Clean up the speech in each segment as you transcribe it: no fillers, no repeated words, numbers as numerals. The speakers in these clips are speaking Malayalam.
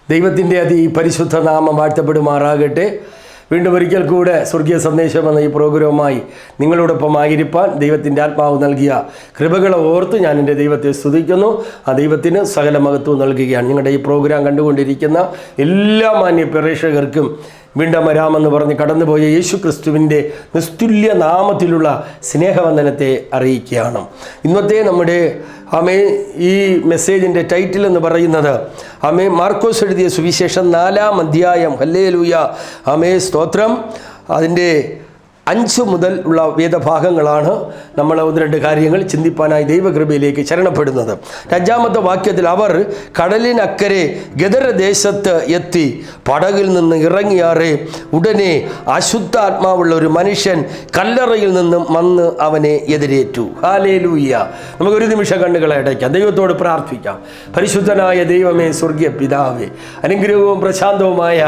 ദൈവത്തിൻ്റെ അതിപരിശുദ്ധ നാമം വാഴ്ത്തപ്പെടുമാറാകട്ടെ. വീണ്ടും ഒരിക്കൽ കൂടെ സ്വർഗീയ സന്ദേശം എന്ന ഈ പ്രോഗ്രാമുമായി നിങ്ങളോടൊപ്പമായിരിക്കാൻ ദൈവത്തിൻ്റെ ആത്മാവ് നൽകിയ കൃപകളെ ഓർത്ത് ഞാൻ എൻ്റെ ദൈവത്തെ സ്തുതിക്കുന്നു. ആ ദൈവത്തിന് സകല മഹത്വം നൽകുകയാണ്. നിങ്ങളുടെ ഈ പ്രോഗ്രാം കണ്ടുകൊണ്ടിരിക്കുന്ന എല്ലാ മാന്യ പ്രേക്ഷകർക്കും വീണ്ടും വരാമെന്ന് പറഞ്ഞ് കടന്നുപോയ യേശു ക്രിസ്തുവിൻ്റെ നിസ്തുല്യ നാമത്തിലുള്ള സ്നേഹവന്ദനത്തെ അറിയിക്കുകയാണ്. ഇന്നത്തെ നമ്മുടെ ഈ മെസ്സേജിൻ്റെ ടൈറ്റിൽ എന്ന് പറയുന്നത് മാർക്കോസ് എഴുതിയ സുവിശേഷം 4-ാം അധ്യായം. ഹല്ലേലൂയ, സ്തോത്രം. അതിൻ്റെ 5 മുതൽ ഉള്ള വേദഭാഗങ്ങളാണ് നമ്മൾ 1-2 കാര്യങ്ങൾ ചിന്തിപ്പാനായി ദൈവകൃപയിലേക്ക് ശരണപ്പെടുന്നത്. 5-ാമത്തെ വാക്യത്തിൽ അവർ കടലിനക്കരെ ഗദരദേശത്ത് എത്തി പടകിൽ നിന്ന് ഇറങ്ങിയാറെ ഉടനെ അശുദ്ധാത്മാവുള്ള ഒരു മനുഷ്യൻ കല്ലറയിൽ നിന്നും വന്ന് അവനെ എതിരേറ്റു. ഹല്ലേലൂയ. നമുക്കൊരു നിമിഷം കണ്ണുകളെ അടയ്ക്കാം, ദൈവത്തോട് പ്രാർത്ഥിക്കാം. പരിശുദ്ധനായ ദൈവമേ, സ്വർഗീയ പിതാവേ, അനുഗ്രഹവും പ്രശാന്തവുമായ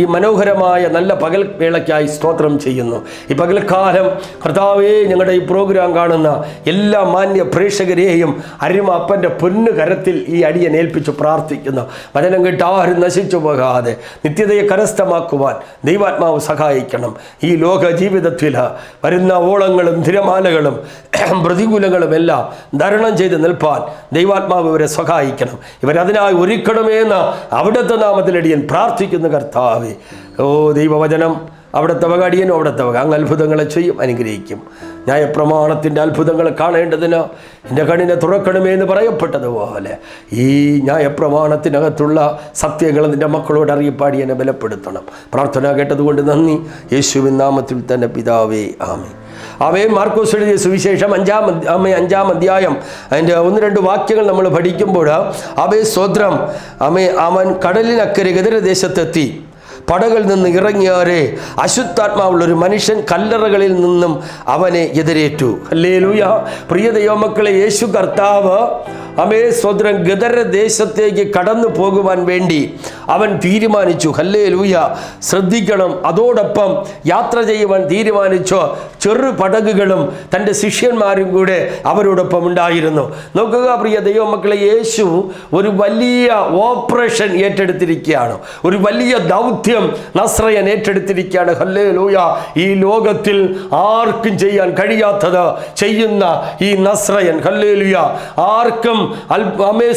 ഈ മനോഹരമായ നല്ല പകൽ വേളയ്ക്കായി സ്തോത്രം ചെയ്യുന്നു. ഈ പകൽക്കാലം കർത്താവേ, ഞങ്ങളുടെ ഈ പ്രോഗ്രാം കാണുന്ന എല്ലാ മാന്യ പ്രേക്ഷകരെയും അരിമ അപ്പൻ്റെ പൊന്നു കരത്തിൽ ഈ അടിയൻ ഏൽപ്പിച്ച് പ്രാർത്ഥിക്കുന്നു. വചനം കേട്ട് ആരും നശിച്ചു പോകാതെ നിത്യതയെ കരസ്ഥമാക്കുവാൻ ദൈവാത്മാവ് സഹായിക്കണം. ഈ ലോക ജീവിതത്തിൽ വരുന്ന ഓളങ്ങളും തിരമാലകളും പ്രതികൂലങ്ങളും എല്ലാം തരണം ചെയ്ത് നിൽപ്പാൻ ദൈവാത്മാവ് ഇവരെ സഹായിക്കണം. ഇവരതിനായി ഒരുക്കണമെന്ന് അവിടുത്തെ നാമത്തിലടിയൻ പ്രാർത്ഥിക്കുന്നു. കർത്താവേ, ദൈവവചനം അവിടുത്തെ വക അടിയനും അവിടുത്തെ വക അങ്ങ് അത്ഭുതങ്ങളെ ചെയ്യും, അനുഗ്രഹിക്കും. ന്യായപ്രമാണത്തിൻ്റെ അത്ഭുതങ്ങൾ കാണേണ്ടതിന് എൻ്റെ കണ്ണിനെ തുറക്കണമേ എന്ന് പറയപ്പെട്ടതുപോലെ ഈ ന്യായപ്രമാണത്തിനകത്തുള്ള സത്യങ്ങൾ നിൻ്റെ മക്കളോട് അറിയിപ്പാടി എന്നെ ബലപ്പെടുത്തണം. പ്രാർത്ഥന കേട്ടതുകൊണ്ട് നന്ദി, യേശുവിൻ നാമത്തിൽ തന്നെ പിതാവേ, ആമേൻ. മാർക്കോസ് എഴുതിയ സുവിശേഷം 5-ാം അധ്യായം അതിൻ്റെ 1-2 വാക്യങ്ങൾ നമ്മൾ പഠിക്കുമ്പോൾ സ്തോത്രം. അവൻ കടലിനക്കരെ ഗദരദേശത്തെത്തി പടകിൽ നിന്ന് ഇറങ്ങിയാറെ അശുദ്ധാത്മാവുള്ളൊരു മനുഷ്യൻ കല്ലറകളിൽ നിന്നും അവനെ എതിരേറ്റു. ഹല്ലേലൂയ. പ്രിയ ദൈവമക്കളെ, യേശു കർത്താവ് സ്വതന്ത്രം ഗദരദേശത്തേക്ക് കടന്നു പോകുവാൻ വേണ്ടി അവൻ തീരുമാനിച്ചു. ഹല്ലേലൂയ. ശ്രദ്ധിക്കണം, അതോടൊപ്പം യാത്ര ചെയ്യുവാൻ തീരുമാനിച്ചു. ചെറു പടകുകളും തൻ്റെ ശിഷ്യന്മാരും കൂടെ അവരോടൊപ്പം ഉണ്ടായിരുന്നു. നോക്കുക പ്രിയ ദൈവമക്കളെ, യേശു ഒരു വലിയ ഓപ്പറേഷൻ ഏറ്റെടുത്തിരിക്കുകയാണ്. ഒരു വലിയ ദൗത്യം നസ്രയൻ ഏറ്റെടുത്തിരിക്കുകയാണ്. ഹല്ലേലൂയ. ഈ ലോകത്തിൽ ആർക്കും ചെയ്യാൻ കഴിയാത്തത് ചെയ്യുന്ന ഈ നസ്രയൻ, ഹല്ലേലൂയ, ആർക്കും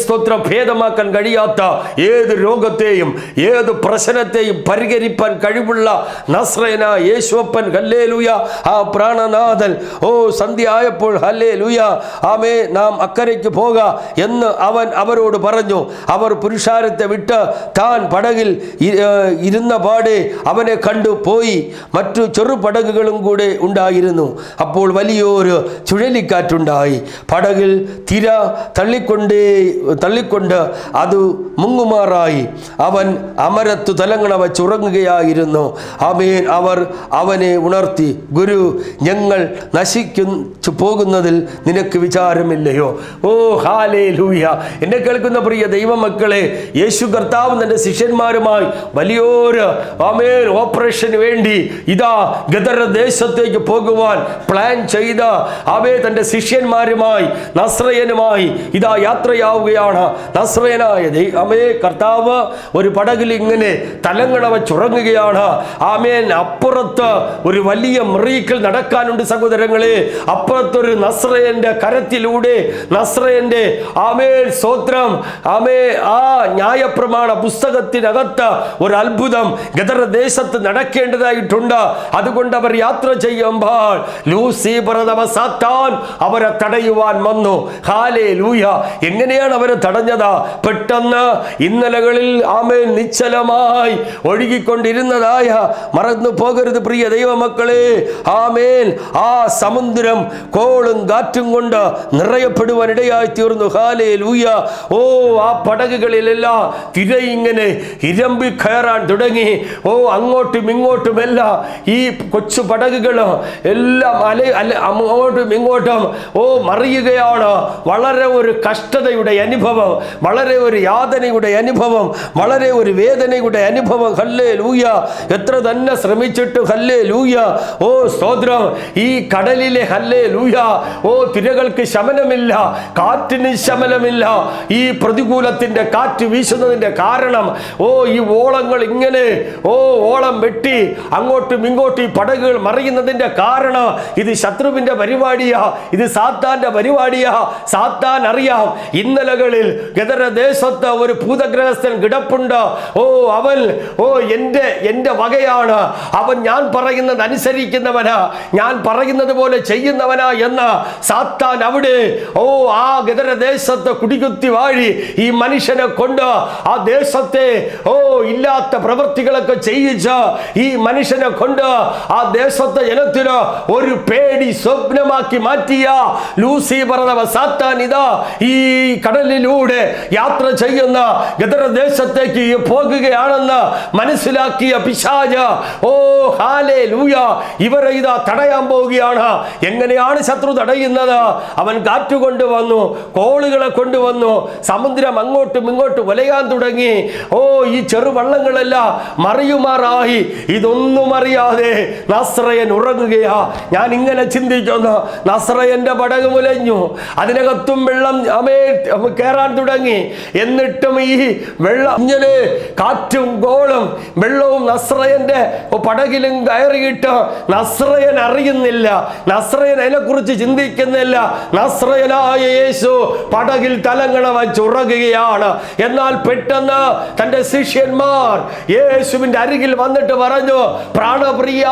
സ്തോത്രം ഭേദമാക്കാൻ കഴിയാത്ത ഏത് രോഗത്തെയും ഏത് പ്രശ്നത്തെയും പരിഹരിപ്പാൻ കഴിവുള്ള നസ്രയനായ യേശുവപ്പൻ, ഹല്ലേലൂയ, ആ പ്രാണനാഥൻ. സന്ധ്യ ആയപ്പോൾ ഹല്ലേലൂയ, നാം അക്കരയ്ക്ക് പോക എന്ന് അവൻ അവരോട് പറഞ്ഞു. അവർ പുരുഷാരത്തെ വിട്ട് താൻ പടകിൽ ഇരുന്ന പാടെ അവനെ കണ്ടു പോയി. മറ്റു ചെറുപടകുകളും കൂടെ ഉണ്ടായിരുന്നു. അപ്പോൾ വലിയൊരു ചുഴലിക്കാറ്റുണ്ടായി. പടകിൽ തിര തള്ളിക്കൊണ്ട് അത് മുങ്ങുമാറായി. അവൻ അമരത്തു തലങ്ങണ വച്ചുറങ്ങുകയായിരുന്നു. അവർ അവനെ ഉണർത്തി, ഗുരു, ഞങ്ങൾ നശിച്ചു പോകുന്നതിൽ നിനക്ക് വിചാരമില്ലയോ? ഹല്ലേലൂയ. എന്നെ കേൾക്കുന്ന പ്രിയ ദൈവമക്കളെ, യേശു കർത്താവ് തൻ്റെ ശിഷ്യന്മാരുമായി വലിയൊരു ഓപ്പറേഷന് വേണ്ടി ഇതാ ഗദരദേശത്തേക്ക് പോകുവാൻ പ്ലാൻ ചെയ്ത തൻ്റെ ശിഷ്യന്മാരുമായി നസ്രയനുമായി ഇതാ യാത്രയാവുകയാണ്. നസ്രയനായ കർത്താവ് ഒരു പടകിൽ ഇങ്ങനെ തലങ്ങണ വച്ചുറങ്ങുകയാണ്. അപ്പുറത്ത് ഒരു വലിയ മിറക്കിൾ നടക്കാനുണ്ട് സഹോദരങ്ങളെ. അപ്പുറത്തൊരു നസ്രയന്റെ കരത്തിലൂടെ നസ്രയന്റെ സ്തോത്രം ആ ന്യായപ്രമാണ പുസ്തകത്തിനകത്ത് ഒരു അത്ഭുതം ഗദരദേശത്ത് നടക്കേണ്ടതായിട്ടുണ്ട്. അതുകൊണ്ട് അവർ യാത്ര ചെയ്യുമ്പോൾ ലൂസിഫർ അഥവാ സാത്താൻ അവരെ തടയുവാൻ വന്നു. ഹല്ലേലൂയ. എങ്ങനെയാണ് അവരെ തടഞ്ഞത്? പെട്ടെന്ന് ഇന്നലകളിൽ നിശ്ചലമായി ഒഴുകിക്കൊണ്ടിരുന്നതായ, മറന്നു പോകരുത് പ്രിയ ദൈവമക്കളെ, ആ സമുദ്രം കോളും കാറ്റും കൊണ്ട് നിറയപ്പെടുവാൻ ഇടയായി തീർന്നു. ഹല്ലേലൂയ. ആ പടകുകളിലെല്ലാം തിര ഇങ്ങനെ ഇരമ്പി കയറാൻ തുടങ്ങി. അങ്ങോട്ടും ഇങ്ങോട്ടുമെല്ലാം ഈ കൊച്ചു പടകുകൾ എല്ലാം അങ്ങോട്ടും ഇങ്ങോട്ടും മറിയുകയാണ്. വളരെ ഒരു കഷ്ടതയുടെ അനുഭവം, വളരെ ഒരു യാതനയുടെ അനുഭവം, വളരെ വളരെ ഒരു വേദനയുടെ അനുഭവം. ഹല്ലേലൂയ. എത്ര തന്നെ ശ്രമിച്ചിട്ട് ഹല്ലേലൂയ. ഓ സ്തോത്രം. ഈ കടലിലെ ഹല്ലേലൂയ, ഓ തിരകൾക്ക് ശമനമില്ല, കാറ്റിന് ശമനമില്ല. ഈ പ്രതികൂലത്തിന്റെ കാറ്റ് വീശുന്നതിന്റെ കാരണം, ഓ ഈ ഓളങ്ങൾ ഇങ്ങനെ, ഓ ഓളം വെട്ടി അങ്ങോട്ടും ഇങ്ങോട്ടും ഈ പടകുകൾ മറിയുന്നതിന്റെ കാരണം ഇത് ശത്രുവിന്റെ പരിപാടിയാ, ഇത് സാത്താന്റെ പരിപാടിയാ. സാത്താൻ അറിയാം ഇന്നലകളിൽ ഗദരദേശത്ത് ഒരു ഭൂതഗ്രഹസ്ഥൻ കിടപ്പുണ്ട്. ഓ അവൻ, ഓ എന്റെ വകയാണ് അവൻ, ഞാൻ പറയുന്നത് അനുസരിക്കുന്നവനാ, ഞാൻ പറയുന്നത് പോലെ ചെയ്യുന്നവനാ എന്ന് സാത്താൻ അവിടെ, ഓ ആ ഗദരദേശത്ത് കുടികുത്തി വാഴി ഈ മനുഷ്യനെ കൊണ്ട് ആ ദേശത്തെ, ഓ ഇല്ലാത്ത പ്രവൃത്തികളൊക്കെ ചെയ്യിച്ച് ഈ മനുഷ്യനെ കൊണ്ട് ആ ദേശത്തെ ജനത്തിന് ഒരു പേടി സ്വപ്നമാക്കി മാറ്റിയ ലൂസിഫർ എന്ന സാത്താൻ ഇതാ ഈ കടലിലൂടെ യാത്ര ചെയ്യുന്ന ഗദരദേശത്തേക്ക് പോകുകയാണെന്ന് മനസ്സിലാക്കിയ പിശാച്, ഓ ഹല്ലേലൂയ, ഇവരെ ഇതാ തടയാൻ പോവുകയാണ്. എങ്ങനെയാണ് ശത്രു തടയുന്നത്? അവൻ കാറ്റ് കൊണ്ടുവന്നു, കോളുകളെ കൊണ്ടുവന്നു, സമുദ്രം അങ്ങോട്ടും ഇങ്ങോട്ടും വലയാൻ തുടങ്ങി. ഓ ഈ ചെറുവള്ളങ്ങളെല്ലാം മറിയുമാറായി. ഇതൊന്നും അറിയാതെ നസ്രയൻ ഉറങ്ങുകയാ. ഞാൻ ഇങ്ങനെ ചിന്തിക്കുന്നു, നസ്രയന്റെ പടക് മുലഞ്ഞു, അതിനകത്തും വെള്ളം കയറാൻ തുടങ്ങി. എന്നിട്ടും ഈ വെള്ളം ഇങ്ങനെ കാറ്റും കോളും വെള്ളവും നസ്രയന്റെ പടകിലും കയറിയിട്ട് നസ്രയൻ അറിയുന്നില്ല, നസ്രയൻ അതിനെക്കുറിച്ച് ചിന്തിക്കുന്നില്ല. നസ്രയനായ യേശു പടകിൽ തലങ്ങണ വച്ചുറങ്ങുകയാണ്. എന്നാൽ പെട്ടെന്ന് തന്റെ ശിഷ്യന്മാർ യേശുവിന്റെ അരികിൽ വന്നിട്ട് പറഞ്ഞു, പ്രാണപ്രിയ,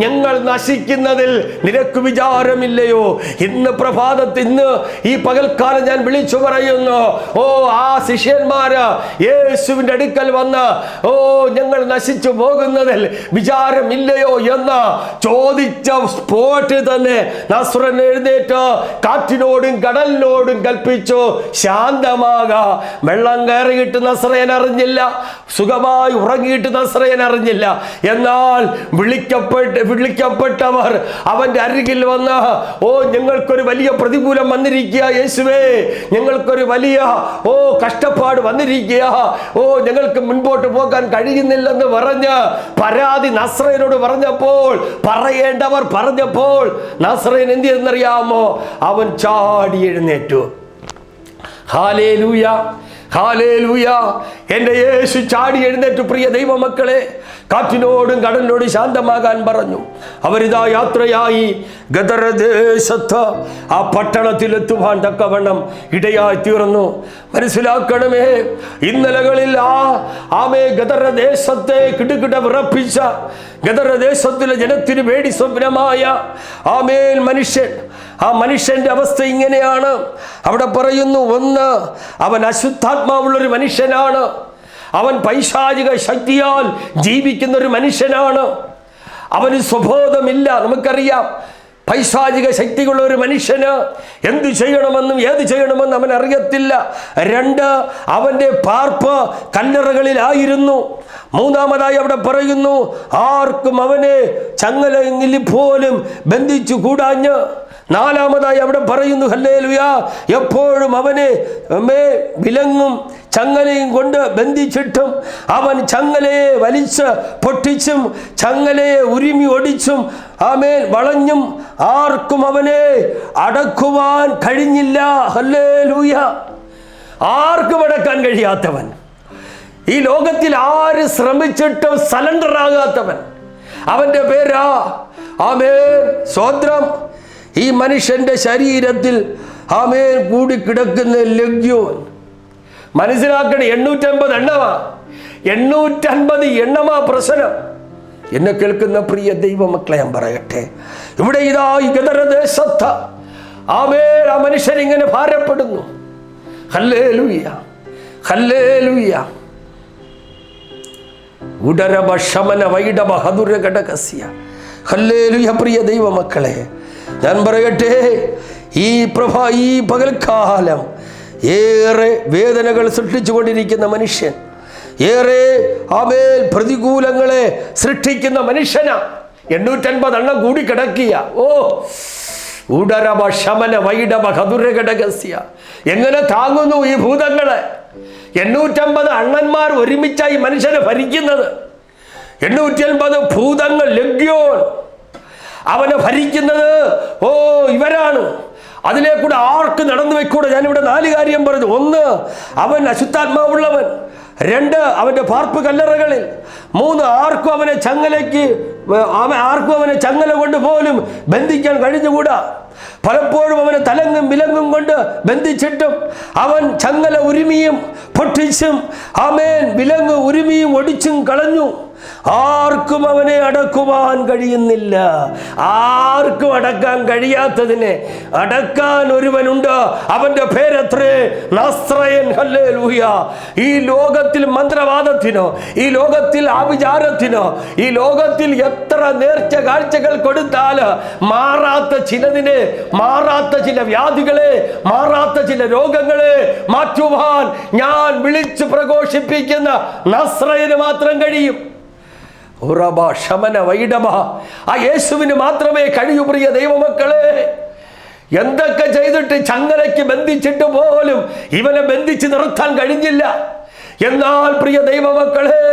ഞങ്ങൾ നശിക്കുന്നതിൽ നിനക്ക് വിചാരമില്ലയോ? ഇന്ന് പ്രഭാതത്തിൽ, ഇന്ന് ഈ പകൽക്കാലം ഞാൻ വിളിച്ചു പറയുന്നു, ഓ ആ ശിഷ്യന്മാര് യേശുവിന്റെ അടുക്കൽ വന്ന്, ഓ ഞങ്ങൾ നശിച്ചു പോകുന്നതിൽ വിചാരമില്ലയോ എന്ന് ചോദിച്ച സ്പോട്ട് തന്നെ നസ്രൻ എഴുന്നേറ്റ് കാറ്റിനോടും കടലിനോടും കൽപ്പിച്ചു, ശാന്തമാകാ. വെള്ളം കയറിയിട്ട് നസ്രയൻ അറിഞ്ഞില്ല, സുഖമായി ഉറങ്ങിയിട്ട് നസ്രയൻ അറിഞ്ഞില്ല. എന്നാൽ വിളിക്കപ്പെട്ടവർ അവന്റെ അരികിൽ വന്ന്, ഓ ഞങ്ങൾക്കൊരു വലിയ പ്രതികൂലം വന്നിരിക്കുക യേശുവേ, ഞങ്ങൾക്കൊരു വലിയ കഷ്ടപ്പാട് വന്നിരിക്കുക, ഓ ഞങ്ങൾക്ക് മുൻപോട്ട് പോകാൻ കഴിയുന്നില്ലെന്ന് പറഞ്ഞ് പരാതി നസ്രയനോട് പറഞ്ഞപ്പോൾ, പറയേണ്ടവർ പറഞ്ഞപ്പോൾ നസ്രയൻ എന്ത് ചെയ്തെന്നറിയാമോ? അവൻ ചാടി എഴുന്നേറ്റു. Hallelujah, hallelujah. എൻ്റെ യേശു ചാടി എഴുന്നേറ്റു. പ്രിയ ദൈവമക്കളെ, കാറ്റിനോടും കടലിനോടും ശാന്തമാകാൻ പറഞ്ഞു. അവരിതാ യാത്രയായി ഗദരദേശത്ത് ആ പട്ടണത്തിലെത്തുവാൻ തക്കവണ്ണം ഇടയായി തീർന്നു. മനസ്സിലാക്കണമേ, ഇന്നലകളിൽ ഗദരദേശത്തെ കിടുകിട വിറപ്പിച്ച ഗദരദേശത്തിലെ ജനത്തിന് വേടി സ്വപ്നമായ മനുഷ്യൻ, ആ മനുഷ്യന്റെ അവസ്ഥ ഇങ്ങനെയാണ്. അവിടെ പറയുന്നു, ഒന്ന്, അവൻ അശുദ്ധാത്മാവുള്ളൊരു മനുഷ്യനാണ്, അവൻ പൈശാചിക ശക്തിയാൽ ജീവിക്കുന്ന ഒരു മനുഷ്യനാണ്, അവന് സ്വബോധമില്ല. നമുക്കറിയാം, പൈശാചിക ശക്തിയുള്ള ഒരു മനുഷ്യന് എന്തു ചെയ്യണമെന്നും ഏത് ചെയ്യണമെന്നും അവൻ അറിയത്തില്ല. രണ്ട്, അവൻ്റെ പാർപ്പ് കല്ലറകളിലായിരുന്നു. മൂന്നാമതായി അവിടെ പറയുന്നു, ആർക്കും അവനെ ചങ്ങലയിൽ പോലും ബന്ധിച്ചു കൂടാഞ്ഞ്. നാലാമതായി അവിടെ പറയുന്നു, ഹല്ലേലൂയ, എപ്പോഴും അവനെ വിലങ്ങും ചങ്ങലയും കൊണ്ട് ബന്ധിച്ചിട്ടും അവൻ ചങ്ങലയെ വലിച്ച് പൊട്ടിച്ചും ചങ്ങലയെ ഉരുമി ഒടിച്ചും വളഞ്ഞും ആർക്കും അവനെ അടക്കുവാൻ കഴിഞ്ഞില്ല. ഹല്ലേലൂയ. ആർക്കും അടക്കാൻ കഴിയാത്തവൻ, ഈ ലോകത്തിൽ ആര് ശ്രമിച്ചിട്ടും സലണ്ടർ ആകാത്തവൻ, അവന്റെ പേരാ സ്വത്രം. ഈ മനുഷ്യന്റെ ശരീരത്തിൽ കൂടിക്കിടക്കുന്ന ലഗ്യോൻ, മനസ്സിലാക്കണേ, 850 എണ്ണമാ, 850 എണ്ണമാ പ്രശ്നം. എന്നെ കേൾക്കുന്ന പ്രിയ ദൈവമക്കളെ ഞാൻ പറയട്ടെ, ഇവിടെ ഇതാ ഈ ഗദരദേശത്ത് ആ മനുഷ്യൻ ഇങ്ങനെ ഭാരപ്പെടുന്നു. Hallelujah, hallelujah. ഉടരബ ശമന വൈഡബ ഹദുര ഘടകസ്യ. ഹല്ലേലൂയ. പ്രിയ ദൈവമക്കളെ, ഞാൻ പറയട്ടെ, ഈ പകൽക്കാലം ഏറെ വേദനകൾ സൃഷ്ടിച്ചുകൊണ്ടിരിക്കുന്ന മനുഷ്യൻ, ഏറെ പ്രതികൂലങ്ങളെ സൃഷ്ടിക്കുന്ന മനുഷ്യനാ. 850 എണ്ണം കൂടി കിടക്കിയ. ഓ ഉടരബ ശമന വൈഡബ ഹദുര ഘടകസ്യ. എങ്ങനെ താങ്ങുന്നു ഈ ഭൂതങ്ങളെ? 850 അണ്ണന്മാർ ഒരുമിച്ചായി മനുഷ്യനെ ഭരിക്കുന്നത്. 850 ഭൂതങ്ങൾ, ലഗ്യോൻ, അവനെ ഭരിക്കുന്നത് ഇവരാണ്. അതിലേക്കൂടെ ആർക്ക് നടന്നു വെക്കൂടെ? ഞാനിവിടെ 4 കാര്യം പറഞ്ഞു. 1, അവൻ അശുദ്ധാത്മാവുള്ളവൻ. 2, അവന്റെ പാർപ്പ് കല്ലറകളിൽ. 3, ആർക്കും അവനെ ചങ്ങല കൊണ്ട് പോലും ബന്ധിക്കാൻ കഴിഞ്ഞുകൂടാ. പലപ്പോഴും അവനെ തലങ്ങും വിലങ്ങും കൊണ്ട് ബന്ധിച്ചിട്ടും അവൻ ചങ്ങല ഉരുമിയും പൊട്ടിച്ചും വിലങ്ങ് ഉരുമിയും ഒടിച്ചും കളഞ്ഞു. ആർക്കും അവനെ അടക്കുവാൻ കഴിയുന്നില്ല. ആർക്കും അടക്കാൻ കഴിയാത്തതിനെ അടക്കാൻ ഒരുവനുണ്ട്. അവന്റെ പേരത്രേ നസ്രയൻ. ഹല്ലേലൂയ. ഈ ലോകത്തിൽ മന്ത്രവാദത്തിനോ, ഈ ലോകത്തിൽ ആഭിചാരത്തിനോ, ഈ ലോകത്തിൽ എത്ര നേർച്ച കാഴ്ചകൾ കൊടുത്താൽ മാറാത്ത ചിലതിനെ, മാറാത്ത ചില വ്യാധികളെ, മാറാത്ത ചില രോഗങ്ങളെ മാറ്റുവാൻ ഞാൻ വിളിച്ചു പ്രഘോഷിപ്പിക്കുന്ന നസ്രയന് മാത്രം കഴിയും. ആ യേശുവിന് മാത്രമേ കഴിയൂ. പ്രിയ ദൈവമക്കളെ, എന്തൊക്കെ ചെയ്തിട്ട് ചങ്ങലയ്ക്ക് ബന്ധിച്ചിട്ട് പോലും ഇവനെ ബന്ധിച്ച് നിർത്താൻ കഴിഞ്ഞില്ല. എന്നാൽ പ്രിയ ദൈവമക്കളെ,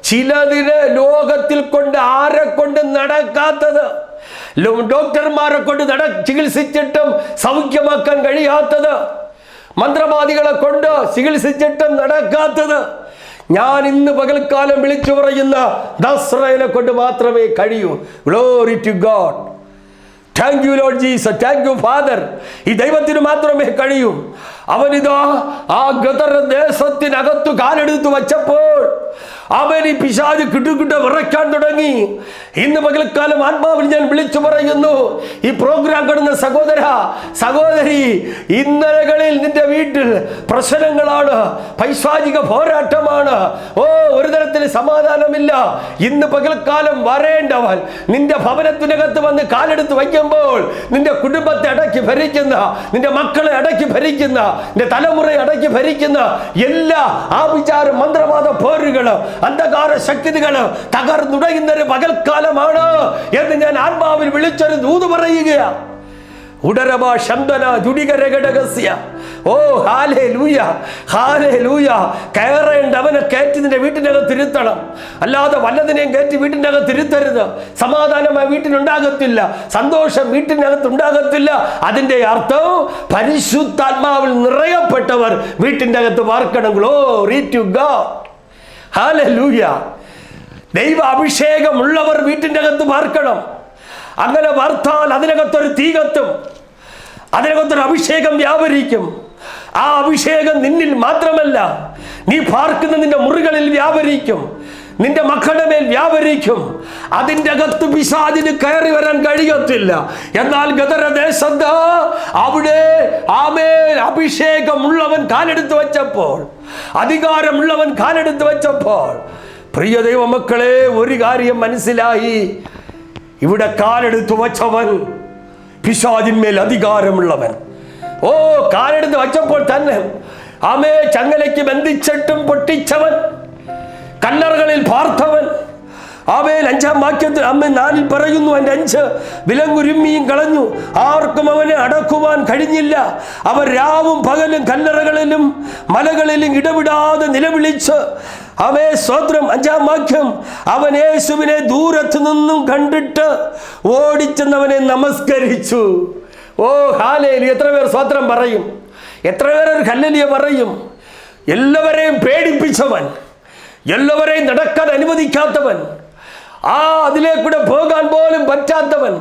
ചിലതിന് ലോകത്തിൽ കൊണ്ട് ആരെ കൊണ്ട് നടക്കാത്തത്, ഡോക്ടർമാരെ കൊണ്ട് ചികിത്സിച്ചിട്ടും സൗഖ്യമാക്കാൻ കഴിയാത്തത്, മന്ത്രവാദികളെ കൊണ്ട് ചികിത്സിച്ചിട്ടും നടക്കാത്തത്, ഞാൻ ഇന്ന് പകൽക്കാലം വിളിച്ചു പറയുന്ന നസ്രയനെ കൊണ്ട് മാത്രമേ കഴിയൂ. Glory to God. Thank you Lord Jesus. Thank you father. ഈ ദൈവത്തിന് മാത്രമേ കഴിയൂ. അവനിതാ ആ ഗദർ ദേശത്തിനകത്തു കാലെടുത്ത് വച്ചപ്പോൾ അവൻ ഈ പിശാച് കിട്ടുകിട്ട വിറയ്ക്കാൻ തുടങ്ങി. ഇന്ന് പകൽക്കാലം ആത്മാവിൽ ഞാൻ വിളിച്ചു പറയുന്നു, ഈ പ്രോഗ്രാം കാണുന്ന സഹോദര സഹോദരി, ഇന്നലകളിൽ നിന്റെ വീട്ടിൽ പ്രശ്നങ്ങളാണ്, പൈശാചിക പോരാട്ടമാണ്. ഒരു തരത്തിൽ സമാധാനമില്ല. ഇന്ന് പകൽക്കാലം വരേണ്ടവൻ നിന്റെ ഭവനത്തിനകത്ത് വന്ന് കാലെടുത്ത് വയ്ക്കുമ്പോൾ നിന്റെ കുടുംബത്തെ അടക്കി ഭരിക്കുന്ന, നിന്റെ മക്കളെ അടക്കി ഭരിക്കുന്ന, നിന്റെ തലമുറയെ അടക്കി ഭരിക്കുന്ന എല്ലാ ആഭിചാര മന്ത്രവാദ പോരുകള്, അന്ധകാര ശക്തികള് തകർന്നുടയുന്നൊരു പകൽക്കാലമാണ് എന്ന് ഞാൻ ആത്മാവിൽ വിളിച്ചൊരു ദൂത് പറയുകയാണ്. ഉടരബാ ശബ്ദന ജുഡികരഘടകസ്യ. Hallelujah, hallelujah. കയറേണ്ടവനെ കയറ്റി നിന്റെ വീട്ടിനകത്ത് ഇരുത്തണം. അല്ലാതെ വല്ലതിനെയും കയറ്റി വീട്ടിൻ്റെ അകത്ത് ഇരുത്തരുത്. സമാധാനമായി വീട്ടിലുണ്ടാകത്തില്ല, സന്തോഷം വീട്ടിനകത്ത് ഉണ്ടാകത്തില്ല. അതിൻ്റെ അർത്ഥം പരിശുദ്ധാത്മാവിൽ നിറയപ്പെട്ടവർ വീട്ടിൻ്റെ അകത്ത് പാർക്കണം. Glory to God. ഹല്ലേലൂയ. ദൈവ അഭിഷേകമുള്ളവർ വീട്ടിൻ്റെ അകത്ത് പാർക്കണം. അങ്ങനെ വാർത്താൽ അതിനകത്തൊരു തീ കത്തും, അതിനകത്തൊരു അഭിഷേകം വ്യാപരിക്കും. ആ അഭിഷേകം നിന്നിൽ മാത്രമല്ല, നീ പാർക്കുന്ന നിന്റെ മുറികളിൽ വ്യാപരിക്കും, നിന്റെ മക്കളുടെ മേൽ വ്യാപരിക്കും. അതിൻ്റെ അകത്ത് പിശാചിന് കയറി വരാൻ കഴിയത്തില്ല. എന്നാൽ ഗദരദേശത്ത് അവിടെ അഭിഷേകമുള്ളവൻ കാലെടുത്ത് വെച്ചപ്പോൾ, അധികാരമുള്ളവൻ കാലെടുത്ത് വെച്ചപ്പോൾ, പ്രിയ ദൈവമക്കളെ, ഒരു കാര്യം മനസ്സിലായി. ഇവിടെ കാലെടുത്ത് വച്ചവൻ പിശാചിന്മേൽ അധികാരമുള്ളവൻ. കാലെടുത്ത് വച്ചപ്പോൾ തന്നെ ചങ്ങലയ്ക്ക് ബന്ധിച്ചിട്ടും പൊട്ടിച്ചവൻ, കല്ലറകളിൽ പാർത്തവൻ. 5-ാം വാക്യത്തിൽ 4 പറയുന്നു, അതിൻ്റെ 5 വിലങ്ങുരുമ്മിയും കളഞ്ഞു, ആർക്കും അവനെ അടക്കുവാൻ കഴിഞ്ഞില്ല. അവർ രാവും പകലും കല്ലറകളിലും മലകളിലും ഇടവിടാതെ നിലവിളിച്ച് സ്വത്രം. 5-ാം വാക്യം, അവൻ യേശുവിനെ ദൂരത്തു നിന്നും കണ്ടിട്ട് ഓടിച്ചെന്നവനെ നമസ്കരിച്ചു. ഹല്ലേലൂയ. എത്ര പേർ സ്വത്രം പറയും? എത്ര പേർ ഒരു ഹല്ലേലൂയ പറയും? എല്ലാവരെയും പേടിപ്പിച്ചവൻ, എല്ലാവരെയും നടക്കാൻ അനുവദിക്കാത്തവൻ, അതിലേക്കൂടെ പോകാൻ പോലും പറ്റാത്തവൻ,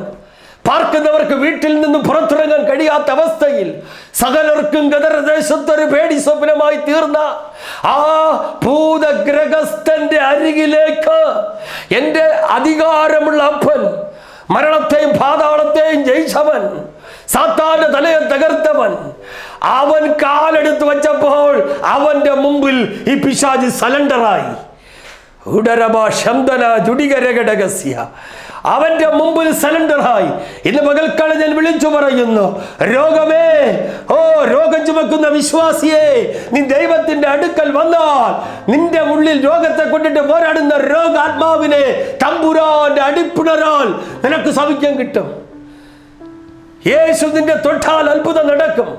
പാർക്കുന്നവർക്ക് വീട്ടിൽ നിന്ന് പുറത്തിറങ്ങാൻ കഴിയാത്ത അവസ്ഥയിൽ സകലർക്കും ഗദരദേശത്തൊരു പേടി സ്വപ്നമായി തീർന്ന ആ ഭൂതഗ്രഹസ്ഥന്റെ അരികിലേക്ക് എൻ്റെ അധികാരമുള്ള അപ്പൻ, മരണത്തെയും പാതാളത്തെയും ജയിച്ചവൻ, സാത്താന്റെ തലയെ തകർത്തവൻ, അവൻ കാലെടുത്ത് വച്ചപ്പോൾ അവന്റെ മുമ്പിൽ ഈ പിശാച് സലണ്ടറായി. അവന്റെ മുമ്പിൽ സലണ്ടറായി. ഇന്ന് പകൽക്കാലം ഞാൻ വിളിച്ചു പറയുന്നു, രോഗമേ, രോഗം ചുമക്കുന്ന വിശ്വാസിയെ, നീ ദൈവത്തിന്റെ അടുക്കൽ വന്നാൽ നിന്റെ ഉള്ളിൽ രോഗത്തെ കൊണ്ടിട്ട് പോരാടുന്ന രോഗാത്മാവിനെ തമ്പുരാന്റെ അടിപ്പിണരാൽ നിനക്ക് സൗഖ്യം കിട്ടും. യേശു നിന്റെ തൊട്ടാൽ അത്ഭുതം നടക്കും.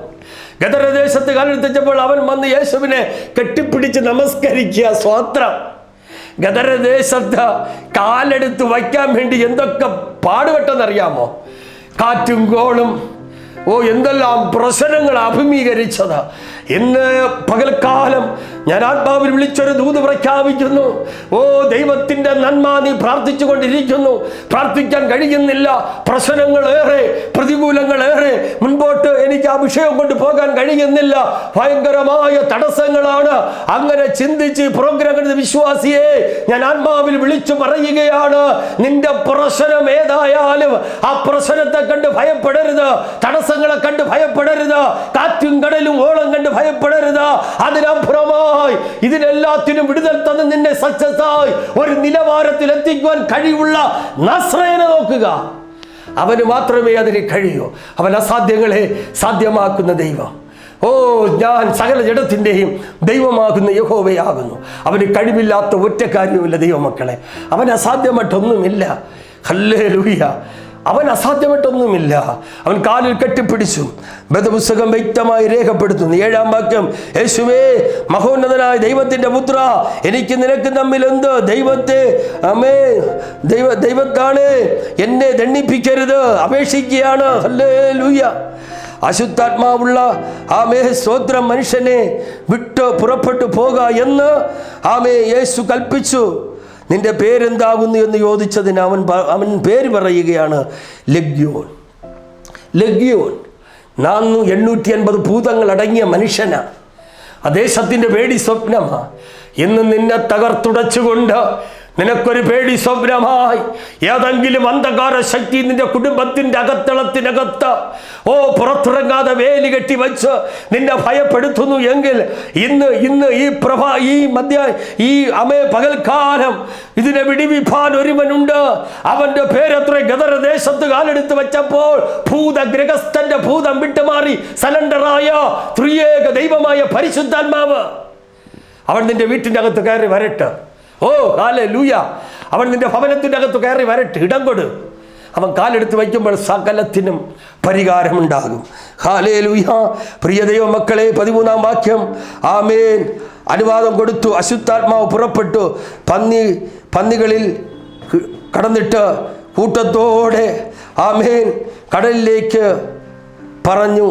ഗദരദേശത്ത് കാലെടുത്തപ്പോൾ അവൻ വന്ന് യേശുവിനെ കെട്ടിപ്പിടിച്ച് നമസ്കരിക്കുക. സ്തോത്രം. ഗദരദേശത്ത് കാലെടുത്ത് വയ്ക്കാൻ വേണ്ടി എന്തൊക്കെ പാടുപെട്ടെന്നറിയാമോ? കാറ്റും കോളും എന്തെല്ലാം പ്രശ്നങ്ങൾ അഭിമുഖീകരിച്ചത്. ഇന്ന് പകൽക്കാലം ഞാൻ ആത്മാവിൽ വിളിച്ചൊരു ദൂത് പ്രഖ്യാപിക്കുന്നു. ദൈവത്തിന്റെ നന്മ നീ പ്രാർത്ഥിച്ചു കൊണ്ടിരിക്കുന്നു, പ്രാർത്ഥിക്കാൻ കഴിയുന്നില്ല. പ്രശ്നങ്ങളേറെ, പ്രതികൂലങ്ങളേറെ, മുൻപോട്ട് എനിക്ക് ആ വിഷയം കൊണ്ട് പോകാൻ കഴിയുന്നില്ല, ഭയങ്കരമായ തടസ്സങ്ങളാണ്. അങ്ങനെ ചിന്തിച്ച് പ്രോഗ്രാം കണ്ട വിശ്വാസിയെ ഞാൻ ആത്മാവിൽ വിളിച്ചു പറയുകയാണ്, നിന്റെ പ്രശ്നം ഏതായാലും ആ പ്രശ്നത്തെ കണ്ട് ഭയപ്പെടരുത്, തടസ്സങ്ങളെ കണ്ട് ഭയപ്പെടരുത്, കാറ്റും കടലും ഓളം കണ്ട് ഭയപ്പെടരുത്. അതിനപ്പുറമായി ഇതിനെല്ലാത്തിനും വിടുതൽ തന്ന് നിന്നെ സക്സസ് ആയി ഒരു നിലവാരത്തിൽ എത്തിക്കുവാൻ കഴിവുള്ള നസ്രയനെ നോക്കുക. അവന് മാത്രമേ അതിന് കഴിയൂ. അവൻ അസാധ്യങ്ങളെ സാധ്യമാക്കുന്ന ദൈവം. ഞാൻ സകല ജഡത്തിൻ്റെയും ദൈവമാകുന്ന യഹോവയാകുന്നു. അവന് കഴിവില്ലാത്ത ഒറ്റ കാര്യവുമില്ല ദൈവമക്കളെ. അവൻ അസാധ്യമായിട്ടൊന്നുമില്ല. ഹല്ലേലൂയ. അവൻ അസാധ്യമായിട്ടൊന്നുമില്ല. അവൻ കാലിൽ കെട്ടിപ്പിടിച്ചു. വേദപുസ്തകം വ്യക്തമായി രേഖപ്പെടുത്തുന്നു. 7-ാം വാക്യം, യേശുവേ മഹോന്നതനായ ദൈവത്തിന്റെ പുത്ര, എനിക്ക് നിനക്ക് തമ്മിൽ എന്ത്? ദൈവത്താണ്, എന്നെ ദണ്ഡിപ്പിക്കരുത്, അപേക്ഷിക്കുകയാണ്. ഹല്ലേലൂയ. അശുദ്ധാത്മാവുള്ള സ്തോത്രം മനുഷ്യനെ വിട്ട് പുറപ്പെട്ടു പോക എന്ന് യേശു കൽപ്പിച്ചു. നിന്റെ പേരെന്താകുന്നു എന്ന് ചോദിച്ചതിന് അവൻ പേര് പറയുകയാണ് ലെഗ്യോൻ. 850 ഭൂതങ്ങൾ അടങ്ങിയ മനുഷ്യനാ. ആ ദേശത്തിൻ്റെ പേടി സ്വപ്നമാണ്. ഇന്ന് നിന്നെ തകർത്തുടച്ചുകൊണ്ട് നിനക്കൊരു പേടി സ്വപ്നമായി ഏതെങ്കിലും അന്ധകാര ശക്തി നിന്റെ കുടുംബത്തിൻ്റെ അകത്തളത്തിനകത്ത് പുറത്തിറങ്ങാതെ വേലി കെട്ടി വെച്ച് നിന്നെ ഭയപ്പെടുത്തുന്നു എങ്കിൽ ഇന്ന് ഈ പകൽക്കാലം ഇതിനെ വിടിവിപ്പാൻ ഒരുവനുണ്ട്. അവന്റെ പേരത്ര ഗദരദേശത്ത് കാലെടുത്ത് വെച്ചപ്പോൾ ഭൂതഗ്രഹസ്ഥന്റെ ഭൂതം വിട്ടുമാറി സലണ്ടറായ ത്രിയേക ദൈവമായ പരിശുദ്ധാത്മാവ് അവൻ നിന്റെ വീട്ടിൻ്റെ അകത്ത് കയറി വരട്ടെ. ഹല്ലേലൂയ. അവൻ നിന്റെ ഭവനത്തിൻ്റെ അകത്ത് കയറി വരട്ടെ. ഇടം കൊടു. അവൻ കാലെടുത്ത് വയ്ക്കുമ്പോൾ സകലത്തിനും പരിഹാരമുണ്ടാകും. ഹല്ലേലൂയ. പ്രിയ ദൈവമക്കളെ, 13-ാം വാക്യം, ആമേൻ. അനുവാദം കൊടുത്തു. അശുദ്ധാത്മാവ് പുറപ്പെട്ടു പന്നികളിൽ കടന്നിട്ട് കൂട്ടത്തോടെ ആമേൻ കടലിലേക്ക് പറഞ്ഞു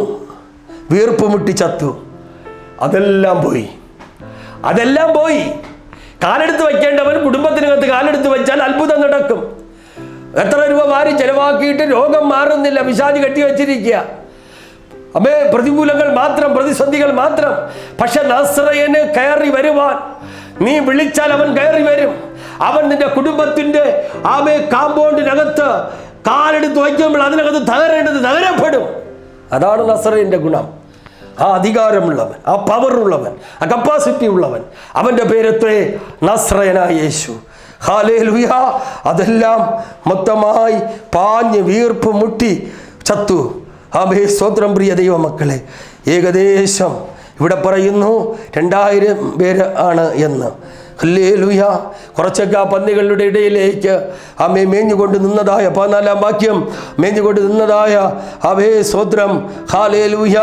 വീർപ്പ് മുട്ടി ചത്തു. അതെല്ലാം പോയി. കാലെടുത്ത് വയ്ക്കേണ്ടവൻ കുടുംബത്തിനകത്ത് കാലെടുത്ത് വെച്ചാൽ അത്ഭുതം നടക്കും. എത്ര രൂപ വാരി ചെലവാക്കിയിട്ട് രോഗം മാറുന്നില്ല, പിശാച് കെട്ടി വെച്ചിരിക്കുക. പ്രതികൂലങ്ങൾ മാത്രം, പ്രതിസന്ധികൾ മാത്രം. പക്ഷെ നസ്രയന് കയറി വരുവാൻ നീ വിളിച്ചാൽ അവൻ കയറി വരും. അവൻ നിന്റെ കുടുംബത്തിന്റെ കാമ്പൗണ്ടിനകത്ത് കാലെടുത്ത് വയ്ക്കുമ്പോൾ അതിനകത്ത് തകരപ്പെടും. അതാണ് നസ്രയന്റെ ഗുണം. ആ അധികാരമുള്ളവൻ, ആ പവറുള്ളവൻ, ആ കപ്പാസിറ്റി ഉള്ളവൻ. അവൻ്റെ പേരത്രേ നസ്രയനായ യേശു. ഹല്ലേലൂയ. അതെല്ലാം മൊത്തമായി പാഞ്ഞ് വീർപ്പ് മുട്ടി ചത്തു. സ്തോത്രം. പ്രിയ ദൈവമക്കളെ, ഏകദേശം ഇവിടെ പറയുന്നു 2000 പേര് ആണ് എന്ന്. ഹല്ലേലൂയ. കുറച്ചൊക്കെ ആ പന്നികളുടെ ഇടയിലേക്ക് മേഞ്ഞുകൊണ്ട് നിന്നതായ 14-ാം വാക്യം, മേഞ്ഞുകൊണ്ട് നിന്നതായ സ്തോത്രം. ഹല്ലേലൂയ.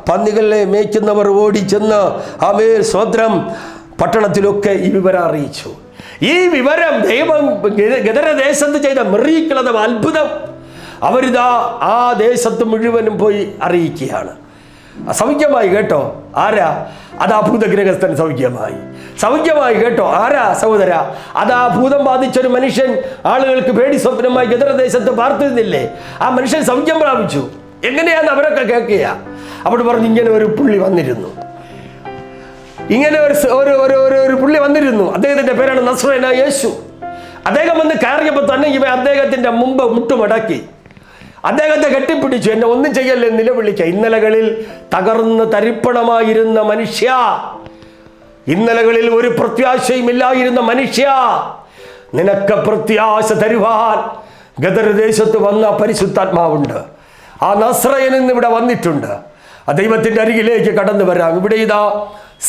പന്നികളെ മേയ്ക്കുന്നവർ ഓടിച്ചെന്ന് സ്വത്രം പട്ടണത്തിലൊക്കെ ഈ വിവരം അറിയിച്ചു. ഈ വിവരം ദൈവം ഗദരദേശത്ത് ചെയ്ത മിറക്കിൾ, അത്ഭുതം അവരിതാ ആ ദേശത്ത് മുഴുവനും പോയി അറിയിക്കുകയാണ്. സൗഖ്യമായി കേട്ടോ. ആരാ? അതാ ഭൂതഗ്രഹസ്ഥൻ സൗഖ്യമായി കേട്ടോ. ആരാ സഹോദര? അതാ ഭൂതം ബാധിച്ചൊരു മനുഷ്യൻ ആളുകൾക്ക് പേടി സ്വപ്നമായി ഗദരദേശത്ത് പാർത്തിരുന്നില്ലേ? ആ മനുഷ്യൻ സൗഖ്യം പ്രാപിച്ചു. എങ്ങനെയാന്ന് അവരൊക്കെ കേൾക്കുക. അവിടെ പറഞ്ഞു, ഇങ്ങനെ ഒരു പുള്ളി വന്നിരുന്നു, അദ്ദേഹത്തിന്റെ പേരാണ് നസ്രയനായ യേശു. അദ്ദേഹം വന്ന് കയറിയപ്പോൾ തന്നെ അദ്ദേഹത്തിന്റെ മുമ്പ് മുട്ടുമടക്കി അദ്ദേഹത്തെ കെട്ടിപ്പിടിച്ചു. എന്നെ ഒന്നും ചെയ്യല്ലേ നിലവിളിക്ക. ഇന്നലകളിൽ തകർന്ന് തരിപ്പണമായിരുന്ന മനുഷ്യ, ഇന്നലകളിൽ ഒരു പ്രത്യാശയും ഇല്ലായിരുന്ന മനുഷ്യ, നിനക്ക് പ്രത്യാശ തരുവാൻ ഗദരദേശത്ത് വന്ന പരിശുദ്ധാത്മാവുണ്ട്. ആ നസ്രയൻ ഇന്ന് ഇവിടെ വന്നിട്ടുണ്ട്. ആ ദൈവത്തിൻ്റെ അരികിലേക്ക് കടന്നു വരാം. ഇവിടെ ഇതാ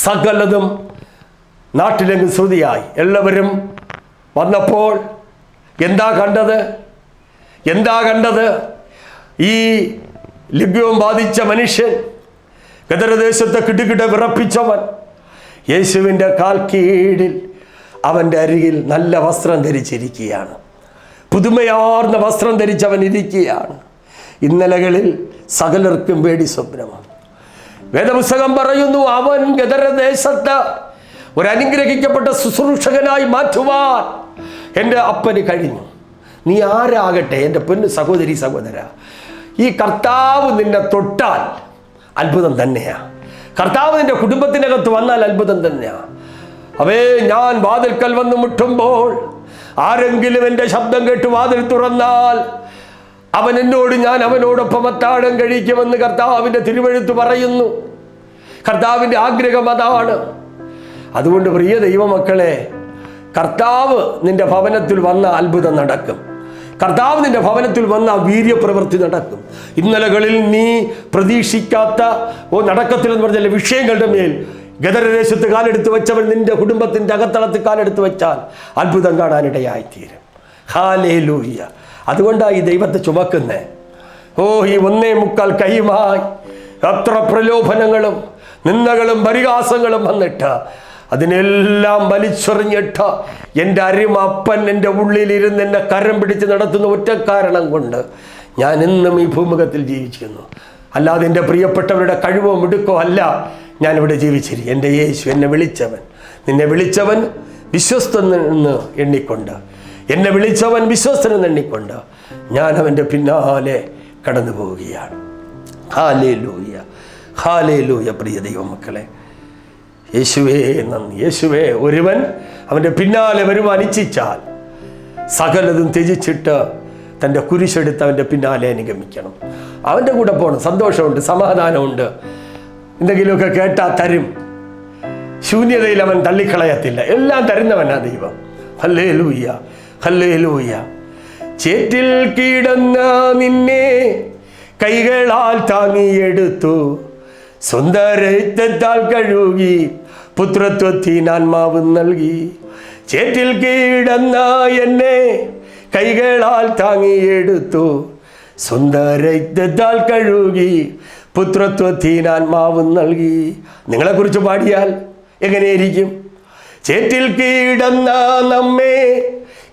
സകലതും നാട്ടിലെങ്ങും ശ്രുതിയായി. എല്ലാവരും വന്നപ്പോൾ എന്താ കണ്ടത്? ഈ ലിഗ്യോം ബാധിച്ച മനുഷ്യൻ ഗദരദേശത്തെ കിടുകിട വിറപ്പിച്ചവൻ യേശുവിൻ്റെ കാൽ കീഴിൽ അവൻ്റെ അരികിൽ നല്ല വസ്ത്രം ധരിച്ചിരിക്കുകയാണ്. പുതുമയാർന്ന വസ്ത്രം ധരിച്ചവൻ ഇരിക്കുകയാണ്. ഇന്നലകളിൽ സകലർക്കും പേടി സ്വപ്നമാണ്. വേദപുസ്തകം പറയുന്നു, അവൻ ഗദരദേശത്ത് ഒരു അനുഗ്രഹിക്കപ്പെട്ട ശുശ്രൂഷകനായി മാറ്റുവാൻ എൻ്റെ അപ്പന് കഴിഞ്ഞു. നീ ആരാകട്ടെ എൻ്റെ പൊന്നു സഹോദരി സഹോദര, ഈ കർത്താവ് നിന്നെ തൊട്ടാൽ അത്ഭുതം തന്നെയാണ്. കർത്താവ് നിന്റെ കുടുംബത്തിനകത്ത് വന്നാൽ അത്ഭുതം തന്നെയാണ്. ഞാൻ വാതിൽക്കൽ വന്ന് മുട്ടുമ്പോൾ ആരെങ്കിലും എൻ്റെ ശബ്ദം കേട്ട് വാതിൽ തുറന്നാൽ അവൻ എന്നോട്, ഞാൻ അവനോടൊപ്പം അത്താഴം കഴിക്കുമെന്ന് കർത്താവിൻ്റെ തിരുവെഴുത്ത് പറയുന്നു. കർത്താവിൻ്റെ ആഗ്രഹം അതാണ്. അതുകൊണ്ട് പ്രിയ ദൈവമക്കളെ, കർത്താവ് നിന്റെ ഭവനത്തിൽ വന്ന അത്ഭുതം നടക്കും. കർത്താവ് നിന്റെ ഭവനത്തിൽ വന്ന വീര്യപ്രവൃത്തി നടക്കും. ഇന്നലകളിൽ നീ പ്രതീക്ഷിക്കാത്ത നടക്കത്തിലെന്ന് പറഞ്ഞാൽ വിഷയങ്ങളുടെ മേൽ ഗദരദേശത്ത് കാലെടുത്ത് വെച്ചവൻ നിന്റെ കുടുംബത്തിൻ്റെ അകത്തളത്തിൽ കാലെടുത്ത് വെച്ചാൽ അത്ഭുതം കാണാനിടയായിത്തീരും. ഹല്ലേലൂയ. അതുകൊണ്ടാണ് ഈ ദൈവത്തെ ചുമക്കുന്നേ. ഈ 1.25 കൈയുമായി എത്ര പ്രലോഭനങ്ങളും നിന്ദകളും പരിഹാസങ്ങളും വന്നിട്ട് അതിനെല്ലാം വലിച്ചെറിഞ്ഞിട്ട് എൻ്റെ അരിമപ്പൻ എൻ്റെ ഉള്ളിലിരുന്ന് എന്നെ കരം പിടിച്ച് നടത്തുന്ന ഒറ്റ കാരണം കൊണ്ട് ഞാൻ എന്നും ഈ ഭൂമുഖത്തിൽ ജീവിക്കുന്നു. അല്ലാതെ എൻ്റെ പ്രിയപ്പെട്ടവരുടെ കഴിവോ മിടുക്കോ അല്ല ഞാനിവിടെ ജീവിച്ചിരിക്കും. എൻ്റെ യേശു എന്നെ വിളിച്ചവൻ, നിന്നെ വിളിച്ചവൻ വിശ്വസ്തനെന്ന് എണ്ണിക്കൊണ്ട്, എന്നെ വിളിച്ചവൻ വിശ്വസ്തനെന്ന് എണ്ണിക്കൊണ്ട് ഞാൻ അവൻ്റെ പിന്നാലെ കടന്നു പോവുകയാണ്. Hallelujah, hallelujah. പ്രിയ ദൈവമക്കളെ, യേശുവേ നന്ദി. യേശുവേ, ഒരുവൻ അവൻ്റെ പിന്നാലെ വരുവാൻ ഇച്ഛിച്ചാൽ സകലതും ത്യജിച്ചിട്ട് തൻ്റെ കുരിശെടുത്ത് അവൻ്റെ പിന്നാലെ അനുഗമിക്കണം. അവൻ്റെ കൂടെ പോകണം. സന്തോഷമുണ്ട്, സമാധാനമുണ്ട്. എന്തെങ്കിലുമൊക്കെ കേട്ടാൽ തരും. ശൂന്യതയിൽ അവൻ തള്ളിക്കളയത്തില്ല. എല്ലാം തരുന്നവനാ ദൈവം. Hallelujah, hallelujah. ചേറ്റിൽ കിടന്ന നിന്നെ കൈകളാൽ താങ്ങിയെടുത്തു, സ്വന്തം രക്തത്താൽ കഴുകി പുത്രത്വത്തിനാത്മാവ് നൽകി. ചേറ്റിൽ കിടന്ന എന്നെ കൈകളാൽ താങ്ങിയെടുത്തു, സ്വന്തം രക്തത്താൽ കഴുകി പുത്രത്വത്തിനാത്മാവ് നൽകി. നിങ്ങളെക്കുറിച്ച് പാടിയാൽ എങ്ങനെയായിരിക്കും? ചേറ്റിൽ കിടന്ന നമ്മെ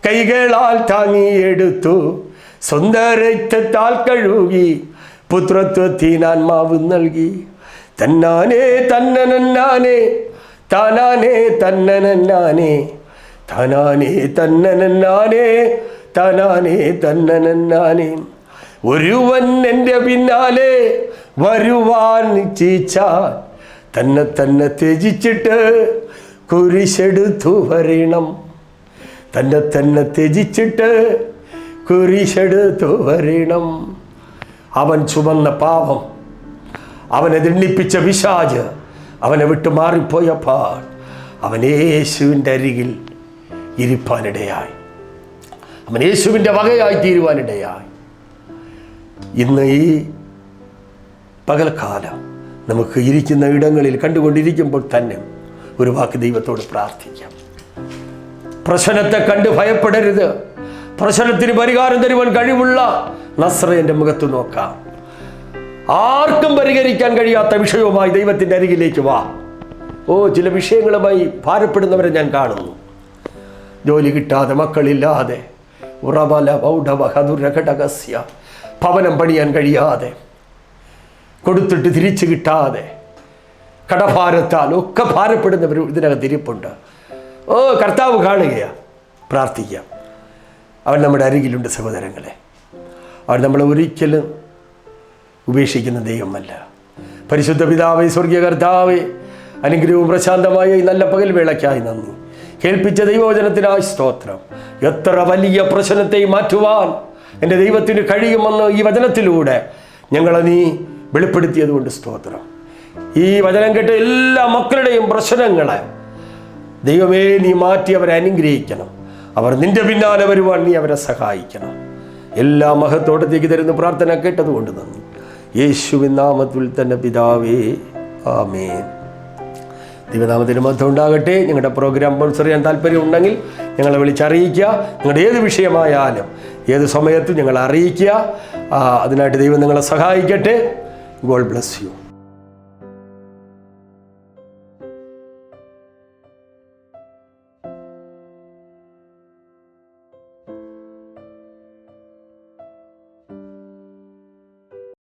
കൈകളാൽ താങ്ങിയെടുത്തു, സ്വന്തം രക്തത്താൽ കഴുകി പുത്രത്വത്തിനാത്മാവ് നൽകി. തന്നാനേ തന്നനന്നാനേ താനാനേ തന്നനന്നാനേ താനാനേ തന്നനന്നാനേ താനാനേ തന്നനന്നാനേ. ഒരുവൻ എൻ്റെ പിന്നാലെ വരുവാൻ ഇച്ഛിച്ചാൽ തന്നെ തന്നെ ത്യജിച്ചിട്ട് കുരിശെടുത്തു വരണം. തന്നെ തന്നെ ത്യജിച്ചിട്ട് കുരിശെടുത്തു വരണം. അവൻ ചുമന്ന പാപം, അവനെ ദണ്ഡിപ്പിച്ച പിശാച് അവനെ വിട്ടു മാറിപ്പോയപ്പോൾ അവൻ യേശുവിൻ്റെ അരികിൽ ഇരിപ്പാനിടയായി. അവൻ യേശുവിൻ്റെ വകയായി തീരുവാനിടയായി. ഇന്ന് ഈ പകൽക്കാലം നമുക്ക് ഇരിക്കുന്ന ഇടങ്ങളിൽ കണ്ടുകൊണ്ടിരിക്കുമ്പോൾ തന്നെ ഒരു വാക്ക് ദൈവത്തോട് പ്രാർത്ഥിക്കാം. പ്രശ്നത്തെ കണ്ട് ഭയപ്പെടരുത്. പ്രശ്നത്തിന് പരിഹാരം തരുവാൻ കഴിവുള്ള നസ്രയൻ്റെ മുഖത്ത് നോക്കാം. ആർക്കും പരിഹരിക്കാൻ കഴിയാത്ത വിഷയവുമായി ദൈവത്തിൻ്റെ അരികിലേക്ക് വാ. ചില വിഷയങ്ങളുമായി ഭാരപ്പെടുന്നവരെ ഞാൻ കാണുന്നു. ജോലി കിട്ടാതെ, മക്കളില്ലാതെ, ഭവനം പണിയാൻ കഴിയാതെ, കൊടുത്തിട്ട് തിരിച്ചു കിട്ടാതെ, കടഭാരത്താൽ ഒക്കെ ഭാരപ്പെടുന്നവർ ഇതിനകത്ത് ഇരിപ്പുണ്ട്. കർത്താവ് കാണുകയാണ്. പ്രാർത്ഥിക്കാം. അവൻ നമ്മുടെ അരികിലുണ്ട് സഹോദരങ്ങളെ. അവൻ നമ്മളെ ഒരിക്കലും ഉപേക്ഷിക്കുന്ന ദൈവമല്ല. പരിശുദ്ധ പിതാവേ, സ്വർഗീയ കർത്താവേ, അനുഗ്രഹവും പ്രശാന്തമായ ഈ നല്ല പകൽ വേളയ്ക്കായി നന്ദി. കേൾപ്പിച്ച ദൈവവചനത്തിനായി സ്തോത്രം. എത്ര വലിയ പ്രശ്നത്തെ മാറ്റുവാൻ എൻ്റെ ദൈവത്തിന് കഴിയുമെന്ന് ഈ വചനത്തിലൂടെ ഞങ്ങളെ നീ വെളിപ്പെടുത്തിയത് കൊണ്ട് സ്തോത്രം. ഈ വചനം കേട്ട എല്ലാ മക്കളുടെയും പ്രശ്നങ്ങളെ ദൈവമേ നീ മാറ്റി അവരെ അനുഗ്രഹിക്കണം. അവർ നിന്റെ പിന്നാലെ വരുവാൻ നീ അവരെ സഹായിക്കണം. എല്ലാ മഹത്വത്തേക്ക് തരുന്ന പ്രാർത്ഥന കേട്ടതുകൊണ്ട് നന്ദി. യേശുവിൻ നാമത്തിൽ തന്നെ പിതാവേ, ആമേൻ. ദൈവനാമത്തിന് മഹത്വം ഉണ്ടാകട്ടെ. ഞങ്ങളുടെ പ്രോഗ്രാം സ്പോൺസർ ചെയ്യാൻ താല്പര്യമുണ്ടെങ്കിൽ ഞങ്ങളെ വിളിച്ചറിയിക്കുക. നിങ്ങളുടെ ഏത് വിഷയമായാലും ഏത് സമയത്തും ഞങ്ങളെ അറിയിക്കുക. അതിനായിട്ട് ദൈവം നിങ്ങളെ സഹായിക്കട്ടെ. God bless you.